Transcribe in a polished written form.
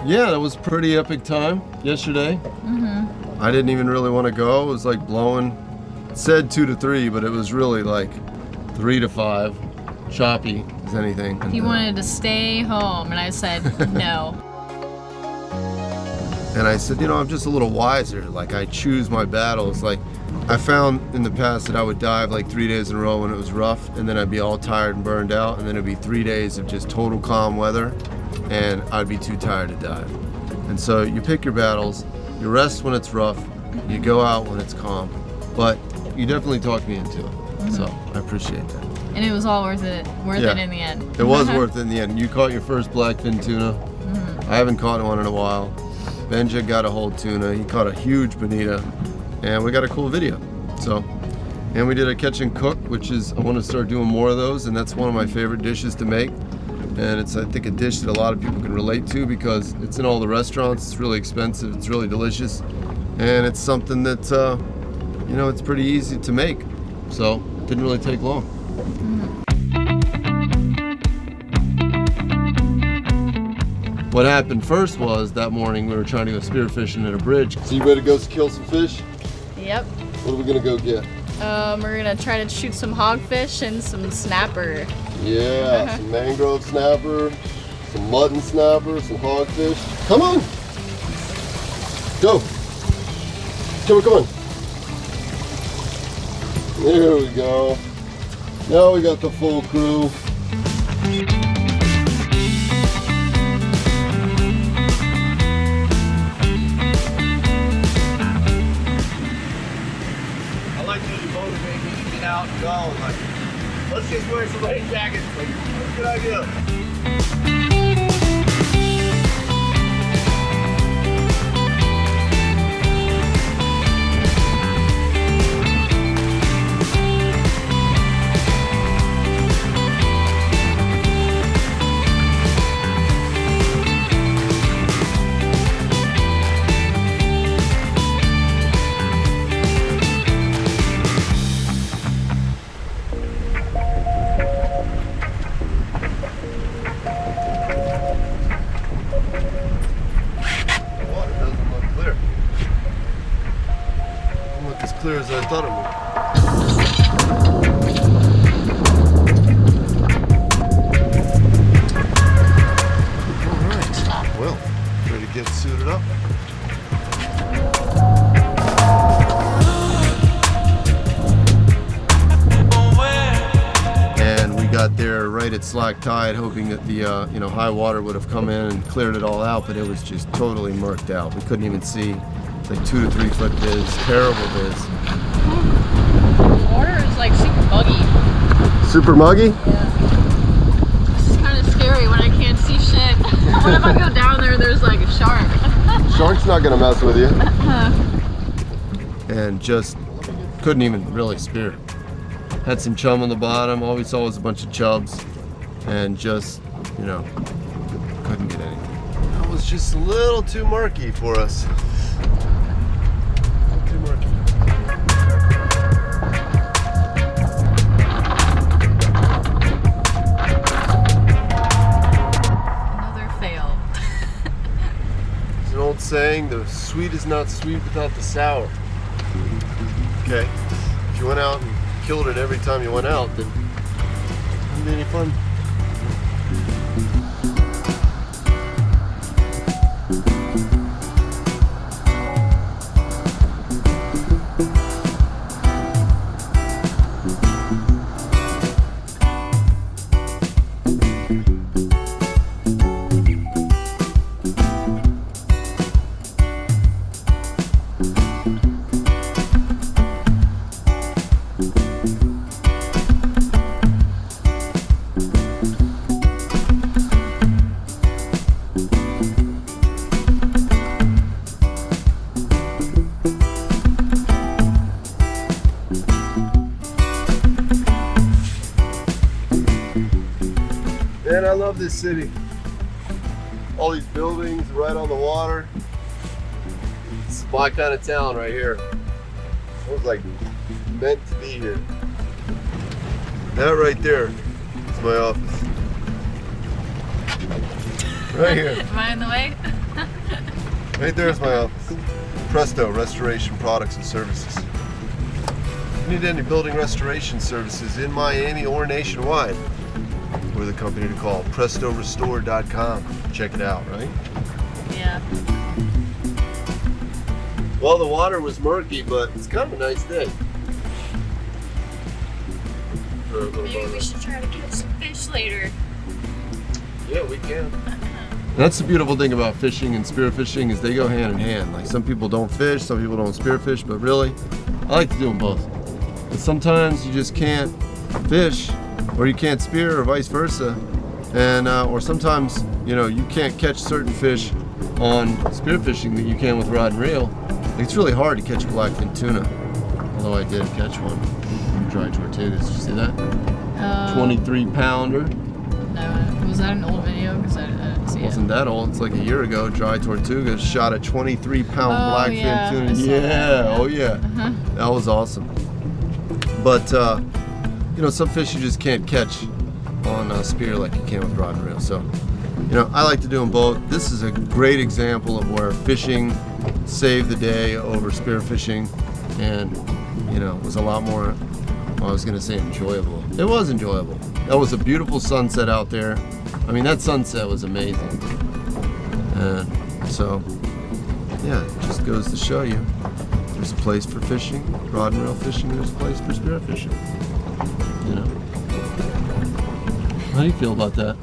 Yeah, that was a pretty epic time yesterday. I didn't even really want to go. It was like blowing. It said 2 to 3, but it was really like 3 to 5. Choppy as anything. He wanted to stay home, and I said no. And I said, you know, I'm just a little wiser. Like, I choose my battles. Like, I found in the past that I would dive like 3 days in a row when it was rough, and then I'd be all tired and burned out, and then it'd be 3 days of just total calm weather, and I'd be too tired to dive. And so you pick your battles, you rest when it's rough, you go out when it's calm. But you definitely talked me into it, so I appreciate that. And it was all worth it in the end. It was worth it in the end. You caught your first blackfin tuna. I haven't caught one in a while. Benjah got a whole tuna. He caught a huge bonita, and we got a cool video. So, and we did a catch and cook, which is, I want to start doing more of those, and that's one of my favorite dishes to make. And it's, I think, a dish that a lot of people can relate to because it's in all the restaurants. It's really expensive. It's really delicious, and it's something that, you know, it's pretty easy to make. So, it didn't really take long. What happened first was that morning we were trying to go spearfishing at a bridge. So you ready to go kill some fish? Yep. What are we gonna go get? We're gonna try to shoot some hogfish and some snapper. Yeah, some mangrove snapper, some mutton snapper, some hogfish. Come on! Go! Come on. There we go. Now we got the full crew. Out and go. Like, let's just wear some rain jackets. Like, that's a good idea. Clear as I thought it would. All right, well, ready to get suited up. And we got there right at slack tide, hoping that the you know, high water would have come in and cleared it all out, but it was just totally murked out. We couldn't even see. It's like 2 to 3 foot viz, terrible viz. The water is like super muggy. Super muggy? Yeah. This is kind of scary when I can't see shit. What if I go down there and there's like a shark? Shark's not gonna mess with you. And just couldn't even really spear. Had some chum on the bottom. All we saw was a bunch of chubs, and just, you know, couldn't get anything. That was just a little too murky for us. Too murky. Another fail. There's an old saying, the sweet is not sweet without the sour. Okay, if you went out and killed it every time you went out, then it wouldn't be any fun. Man, I love this city. All these buildings right on the water. It's my kind of town right here. I was like meant to be here. That right there is my office. Right here. Am I in the way? Right there's my office. Presto Restoration Products and Services. If you need any building restoration services in Miami or nationwide, we're the company to call. PrestoRestore.com. Check it out, right? Yeah. Well, the water was murky, but it's kind of a nice day. For a little Maybe we boat. should try to catch some fish later. Yeah, we can. That's the beautiful thing about fishing and spearfishing is they go hand in hand. Like some people don't fish, some people don't spearfish, but really, I like to do them both. But sometimes you just can't fish, or you can't spear, or vice versa, and or sometimes you can't catch certain fish on spearfishing that you can with rod and reel. It's really hard to catch blackfin tuna, although I did catch one. Dry tortugas. Did you see that? 23 pounder. No, was that an old video? Because I didn't see Wasn't that old? It's like a year ago. Dry tortugas shot a 23-pound blackfin yeah, tuna. I saw Yeah, that. oh yeah, that was awesome. But some fish you just can't catch on a spear like you can with rod and reel. So, I like to do them both. This is a great example of where fishing saved the day over spearfishing, and it was a lot more. I was going to say enjoyable. It was enjoyable. That was a beautiful sunset out there. I mean, that sunset was amazing. And so, yeah, it just goes to show you there's a place for fishing, rod and reel fishing, there's a place for spear fishing. How do you feel about that?